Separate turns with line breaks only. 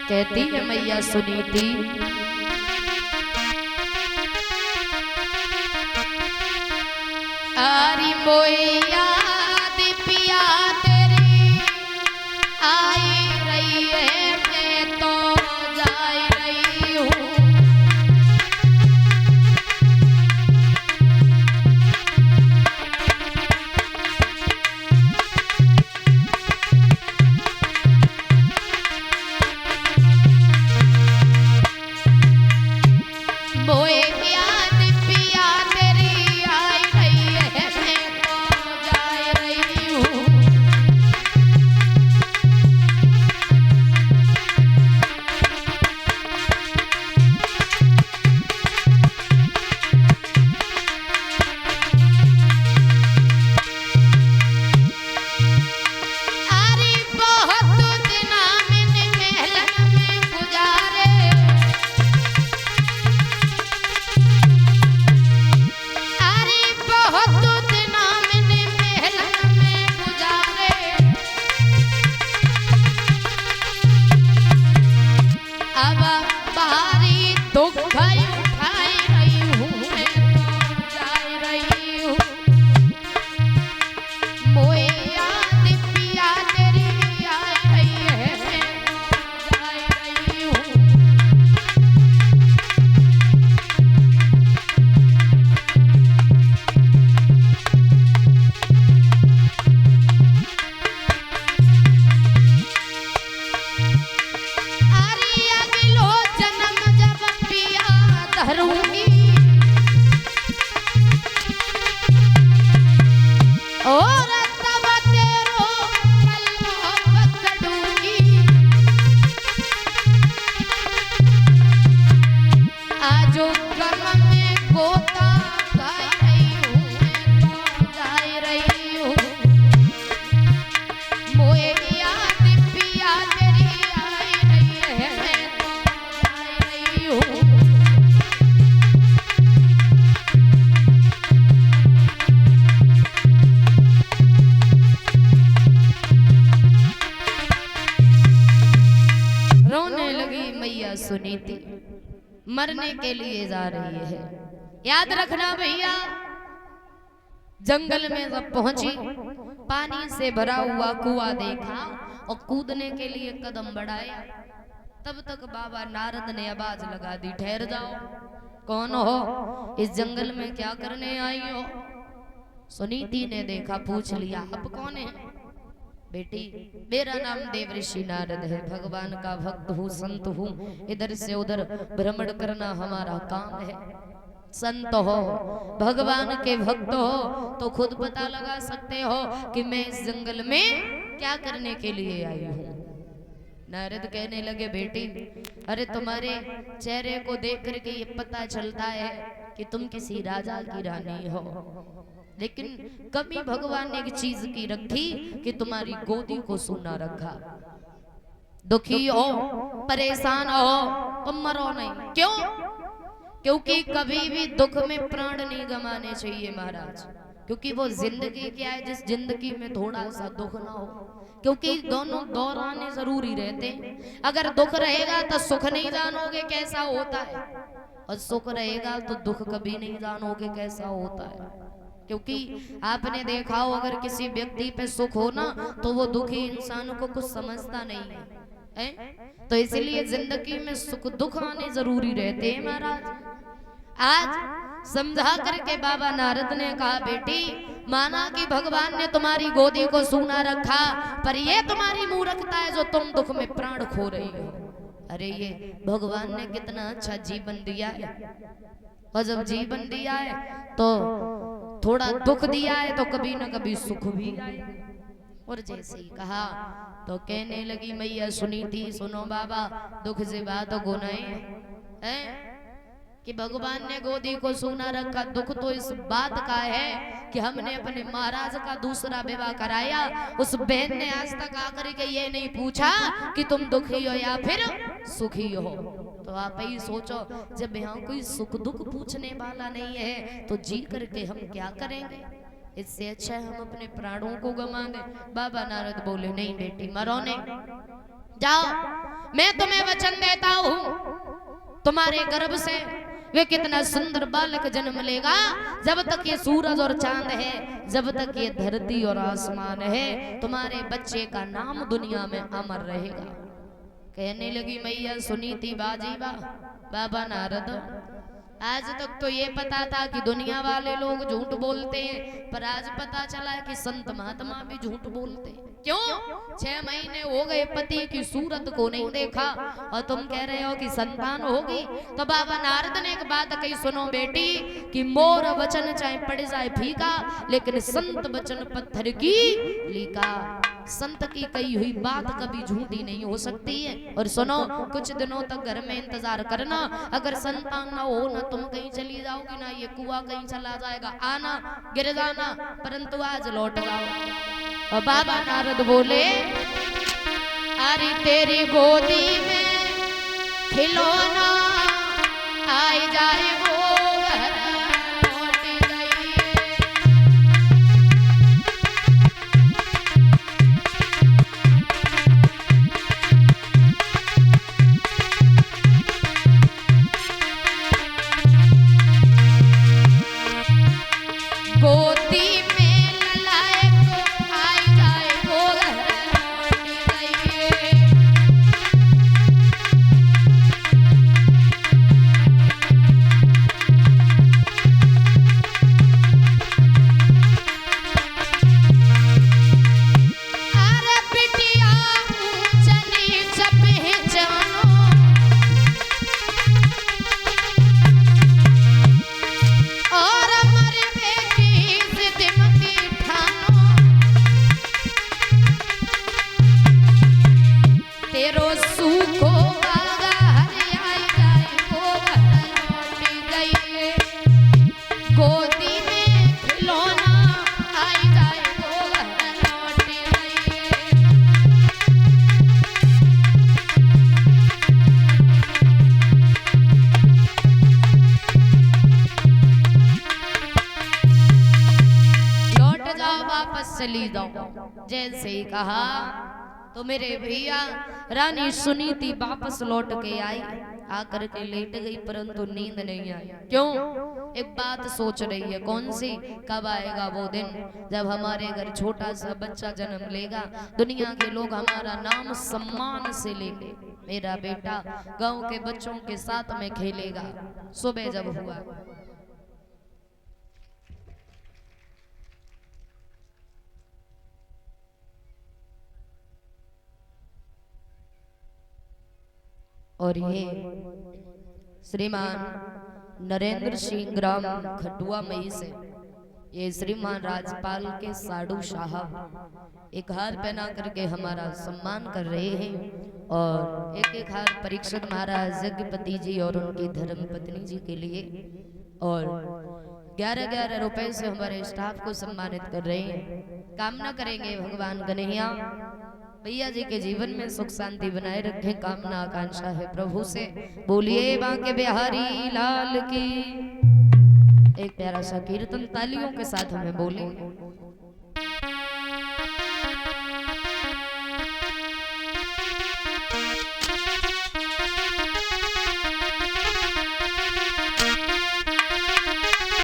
कहती है मैया सुनीति, आरी मोया दिपिया तेरी आई रही है, मैं तो जा रही हूँ। सुनीति मरने के लिए जा रही है। याद रखना भैया, जंगल में जब पहुंची, पानी से भरा हुआ कुआं देखा और कूदने के लिए कदम बढ़ाया, तब तक बाबा नारद ने आवाज लगा दी, ठहर जाओ, कौन हो, इस जंगल में क्या करने आई हो? सुनीति ने देखा, पूछ लिया, अब कौन है? बेटी, मेरा नाम देवऋषि नारद है, भगवान का भक्त हूँ, संत हूँ, इधर से उधर भ्रमण करना हमारा काम है। संत हो, भगवान के भक्त हो तो खुद पता लगा सकते हो कि मैं इस जंगल में क्या करने के लिए आई हूँ। नारद कहने लगे, बेटी, अरे तुम्हारे चेहरे को देख करके ये पता चलता है कि तुम किसी राजा की रानी हो, लेकिन कभी भगवान ने एक चीज की रखी कि तुम्हारी गोदी को सूना रखा। दुखी हो, परेशान हो, तुम मरो नहीं। क्यों? क्योंकि कभी भी दुख में प्राण नहीं गंवाने चाहिए महाराज, क्योंकि वो जिंदगी क्या है जिस जिंदगी में थोड़ा सा दुख ना हो, क्योंकि दोनों दौर आने जरूरी रहते हैं। अगर दुख रहेगा तो सुख नहीं जानोगे कैसा होता है, और सुख रहेगा तो दुख कभी नहीं जानोगे कैसा होता है। क्योंकि आपने देखा हो, अगर किसी व्यक्ति पे सुख हो ना तो वो दुखी इंसान को कुछ समझता नहीं है, तो इसलिए जिंदगी में सुख दुख आने जरूरी रहते हैं महाराज। आज समझा करके बाबा नारद ने कहा, बेटी, माना कि भगवान ने तुम्हारी गोदी को सूना रखा, पर ये तुम्हारी मूर्खता है जो तुम दुख में प्राण खो रही हो। अरे ये भगवान ने कितना अच्छा जीवन दिया है, और जब जीवन दिया है तो थोड़ा दुख दिया है तो कभी न कभी सुख भी आए। और जैसे ही कहा तो कहने लगी, मैया सुनीति सुनो बाबा, दुख से बात गुनाए हैं कि भगवान ने गोदी को सूना रखा। दुख तो इस बात का है कि हमने अपने महाराज का दूसरा विवाह कराया, उस बहन ने आज तक आकर के ये नहीं पूछा कि तुम दुखी हो या फिर सुखी हो। तो आप ही सोचो, जब यहाँ कोई सुख दुख पूछने वाला नहीं है तो जी करके हम क्या करेंगे? इससे अच्छा है हम अपने प्राणों को गंवा दें। बाबा नारद बोले, नहीं बेटी, मरो नहीं, जाओ, मैं तुम्हें वचन देता हूं, तुम्हारे गर्भ से वे कितना सुंदर बालक जन्म लेगा। जब तक ये सूरज और चांद है, जब तक ये धरती और आसमान है, तुम्हारे बच्चे का नाम दुनिया में अमर रहेगा। कहने लगी मैया सुनीति बाजीबा। बाबा नारद, आज तक तो ये पता था कि दुनिया वाले लोग झूठ बोलते हैं, पर आज पता चला है कि संत महात्मा भी झूठ बोलते हैं। क्यों? 6 महीने हो गए पति की सूरत को नहीं देखा और तुम कह रहे हो कि संतान होगी। तो बाबा नारद ने एक बात कही, सुनो बेटी, कि मोर वचन चाहे पड़ जाए फीका, लेकिन संत वचन पत्थर की लीका। संत की कही हुई बात कभी झूठी नहीं हो सकती है। और सुनो, कुछ दिनों तक घर में इंतजार करना, अगर संतान ना हो ना तुम कहीं चली जाओगी ना ये कुआं कहीं चला जाएगा, आना गिर जाना, परंतु आज लौट जाओ। और बाबा नारद बोले, अरे तेरी गोदी में खिलौना आई जाए वो घर लौट गई। गोदी में ललाए को आई जाए वो घर लौट गई। अरे बिटिया चली चपे जानो, और हमारी बेटी सिद्धमती ठानो, तेरो सूखो बागा हरि आई जाए वो घर लौट गई। गोदी में खिलौना आई जाए वो घर लौट गई। लौट जाओ, वापस चली जाओ। जैसे ही कहा तो मेरे भैया रानी सुनीति वापस लौट के आई, आकर के लेट गई, परंतु नींद नहीं आई। क्यों? एक बात सोच रही है। कौन सी? कब आएगा वो दिन जब हमारे घर छोटा सा बच्चा जन्म लेगा, दुनिया के लोग हमारा नाम सम्मान से लेंगे, मेरा बेटा गांव के बच्चों के साथ में खेलेगा। सुबह जब हुआ, और ये श्रीमान नरेंद्र सिंह ग्राम खटुआ मई से ये श्रीमान राजपाल के साधु साहब एक हार पहना करके हमारा सम्मान कर रहे हैं। और एक हार परीक्षित महाराज यज्ञपति जी और उनकी धर्म पत्नी जी के लिए, और 11-11 रुपए से हमारे स्टाफ को सम्मानित कर रहे हैं। कामना करेंगे भगवान कन्हैया भैया जी के जीवन में सुख शांति बनाए रखे, कामना आकांक्षा है प्रभु से। बोलिए बांके बिहारी लाल की। एक प्यारा सा कीर्तन तालियों के साथ हमें बोले।